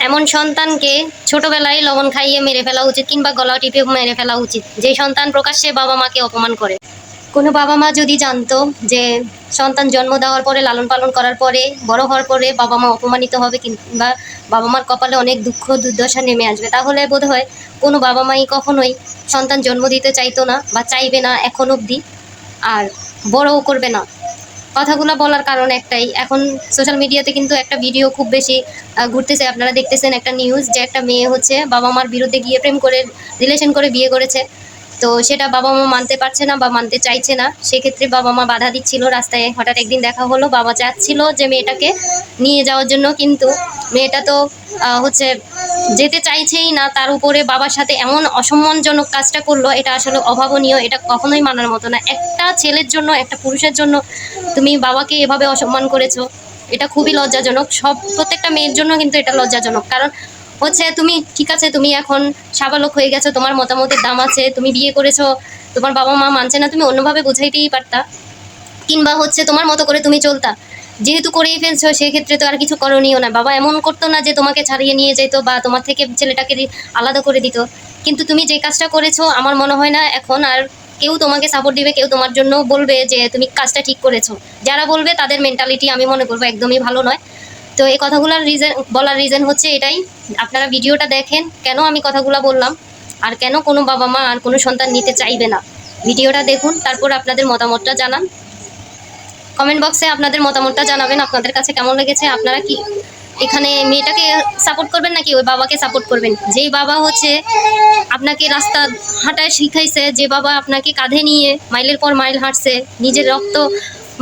এমন সন্তানকে ছোটবেলায় লবণ খাইয়ে মেরে ফেলা উচিত কিংবা গলা টিপে মেরে ফেলা উচিত, যে সন্তান প্রকাশ্যে বাবা মাকে অপমান করে। কোনো বাবা মা যদি জানতো যে সন্তান জন্ম দেওয়ার পরে, লালন পালন করার পরে, বড় হওয়ার পরে বাবা মা অপমানিত হবে কিংবা বাবা মার কপালে অনেক দুঃখ দুর্দশা নেমে আসবে, তাহলে বোধহয় কোনো বাবা মাই কখনোই সন্তান জন্ম দিতে চাইতো না বা চাইবে না এখন অবধি, আর বড়ও করবে না। কথাগুলো বলার কারণ একটাই, এখন সোশ্যাল মিডিয়াতে কিন্তু একটা ভিডিও খুব বেশি ঘুরতেছে, আপনারা দেখতেছেন একটা নিউজ, যে একটা মেয়ে হচ্ছে বাবা মার বিরুদ্ধে গিয়ে প্রেম করে রিলেশন করে বিয়ে করেছে। তো সেটা বাবা মা মানতে পারছে না বা মানতে চাইছে না, সেক্ষেত্রে বাবা মা বাধা দিচ্ছিল। রাস্তায় হঠাৎ একদিন দেখা হলো, বাবা চাচ্ছিল যে মেয়েটাকে নিয়ে যাওয়ার জন্য, কিন্তু মেয়েটা তো হচ্ছে যেতে চাইছেই না, তার উপরে বাবার সাথে এমন অসম্মানজনক কাজটা করলো, এটা আসলে অভাবনীয়, এটা কখনোই মানার মতো না। একটা ছেলের জন্য, একটা পুরুষের জন্য তুমি বাবাকে এভাবে অসম্মান করেছো, এটা খুবই লজ্জাজনক। প্রত্যেকটা মেয়ের জন্য কিন্তু এটা লজ্জাজনক, কারণ হচ্ছে তুমি ঠিক আছে, তুমি এখন সাবালক হয়ে গেছো, তোমার মতামতের দাম আছে, তুমি বিয়ে করেছো, তোমার বাবা মা মানছে না, তুমি অন্যভাবে বুঝাইতেই পারতা, কিংবা হচ্ছে তোমার মতো করে তুমি চলতা। যেহেতু করেই ফেলছো, সেক্ষেত্রে তো আর কিছু করণীয় না। বাবা এমন করতো না যে তোমাকে ছাড়িয়ে নিয়ে যেত বা তোমার থেকে ছেলেটাকে আলাদা করে দিত, কিন্তু তুমি যে কাজটা করেছো, আমার মনে হয় না এখন আর কেউ তোমাকে সাপোর্ট দিবে, কেউ তোমার জন্য বলবে যে তুমি কাজটা ঠিক করেছো। যারা বলবে তাদের মেন্টালিটি আমি মনে করবো একদমই ভালো নয়। তো এই কথাগুলোর বলার রিজন হচ্ছে এটাই, আপনারা ভিডিওটা দেখেন কেন আমি কথাগুলো বললাম, আর কেন কোনো বাবা মা আর কোনো সন্তান নিতে চাইবে না। ভিডিওটা দেখুন, তারপর আপনাদের মতামতটা জানান। কমেন্ট বক্সে আপনাদের মতামতটা জানাবেন, আপনাদের কাছে কেমন লেগেছে। আপনারা কি এখানে মেয়েটাকে সাপোর্ট করবেন নাকি ওই বাবাকে সাপোর্ট করবেন? যেই বাবা হচ্ছে আপনাকে রাস্তা হাঁটায় শিখাইছে, যে বাবা আপনাকে কাঁধে নিয়ে মাইলের পর মাইল হাঁটছে, নিজের রক্ত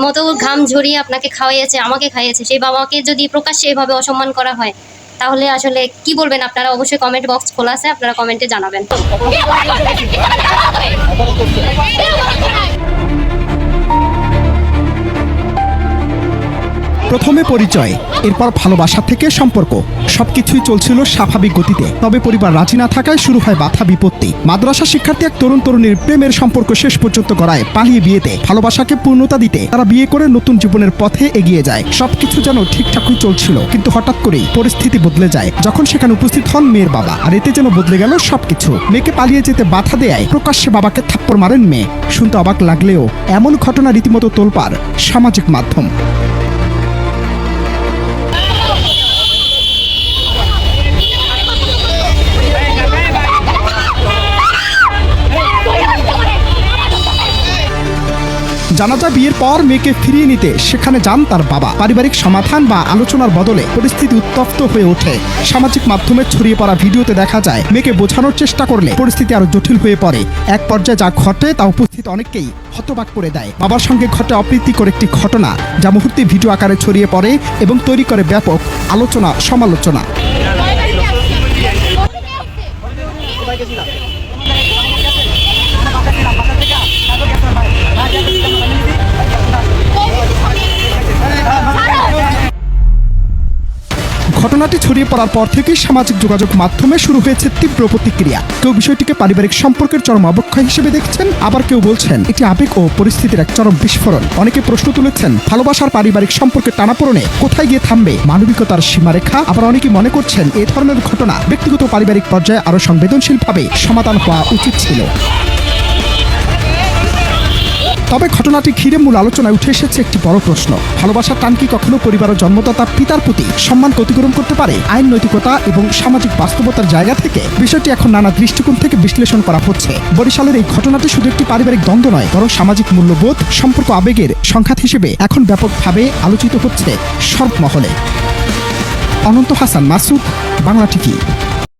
মতো ঘাম ঝরিয়ে আপনাকে খাওয়াইয়েছে, আমাকে খাইয়েছে, সেই বাবাকে যদি প্রকাশ্যে এভাবে অসম্মান করা হয়, তাহলে আসলে কি বলবেন আপনারা? অবশ্যই কমেন্ট বক্স খোলা আছে, আপনারা কমেন্টে জানাবেন। প্রথমে পরিচয়, এরপর ভালোবাসা থেকে সম্পর্ক, সবকিছুই চলছিল স্বাভাবিক গতিতে। তবে পরিবার রাজি না থাকায় শুরু হয় বাধা বিপত্তি। মাদ্রাসা শিক্ষার্থী এক তরুণ তরুণীর প্রেমের সম্পর্ক শেষ পর্যন্ত গড়ায় পালিয়ে বিয়েতে। ভালোবাসাকে পূর্ণতা দিতে তারা বিয়ে করে নতুন জীবনের পথে এগিয়ে যায়। সবকিছু যেন ঠিকঠাকই চলছিল, কিন্তু হঠাৎ করেই পরিস্থিতি বদলে যায় যখন সেখানে উপস্থিত হন মেয়ের বাবা। আর এতে যেন বদলে গেল সবকিছু। মেয়েকে পালিয়ে যেতে বাধা দেয়, প্রকাশ্যে বাবাকে থাপ্পড় মারেন মেয়ে। শুনতে অবাক লাগলেও এমন ঘটনা রীতিমতো তোলপাড় সামাজিক মাধ্যম। জানা যায় বিয়ের পর মেয়েকে ফিরিয়ে নিতে সেখানে যান তার বাবা। পারিবারিক সমাধান বা আলোচনার বদলে পরিস্থিতি উত্তপ্ত হয়ে ওঠে। সামাজিক মাধ্যমে ছড়িয়ে পড়া ভিডিওতে দেখা যায় মেয়েকে বোঝানোর চেষ্টা করলে পরিস্থিতি আরো জটিল হয়ে পড়ে। এক পর্যায়ে যা ঘটে তা উপস্থিত অনেককেই হতবাক করে দেয়। বাবার সঙ্গে ঘটে অপ্রীতিকর একটি ঘটনা, যা মুহূর্তে ভিডিও আকারে ছড়িয়ে পড়ে এবং তৈরি করে ব্যাপক আলোচনা সমালোচনা। ঘটনাটি ছড়িয়ে পড়ার পর থেকেই সামাজিক যোগাযোগ মাধ্যমে শুরু হয়েছে তীব্র প্রতিক্রিয়া। কেউ বিষয়টিকে পারিবারিক সম্পর্কের চরম অবক্ষয় হিসেবে দেখছেন, আবার কেউ বলছেন এটি আবেগ ও পরিস্থিতির এক চরম বিস্ফোরণ। অনেকে প্রশ্ন তুলেছেন ভালোবাসার পারিবারিক সম্পর্কের টানাপোড়েনে কোথায় গিয়ে থামবে মানবিকতার সীমারেখা। আবার অনেকে মনে করছেন এ ধরনের ঘটনা ব্যক্তিগত পারিবারিক পর্যায়ে আরো সংবেদনশীলভাবে সমাধান হওয়া উচিত ছিল। তবে ঘটনাটি ঘিরে মূল আলোচনায় উঠে এসেছে একটি বড় প্রশ্ন, ভালোবাসার টান কি কখনো পরিবার ও জন্মদাতা পিতার প্রতি সম্মানকে অতিক্রম করতে পারে? আইন, নৈতিকতা এবং সামাজিক বাস্তবতার জায়গা থেকে বিষয়টি এখন নানা দৃষ্টিকোণ থেকে বিশ্লেষণ করা হচ্ছে। বরিশালের এই ঘটনাটি শুধু একটি পারিবারিক দ্বন্দ্ব নয়, বরং সামাজিক মূল্যবোধ, সম্পর্ক, আবেগের সংঘাত হিসেবে এখন ব্যাপকভাবে আলোচিত হচ্ছে সর্বমহলে। অনন্ত হাসান মাসুদ, বাংলা টিভি।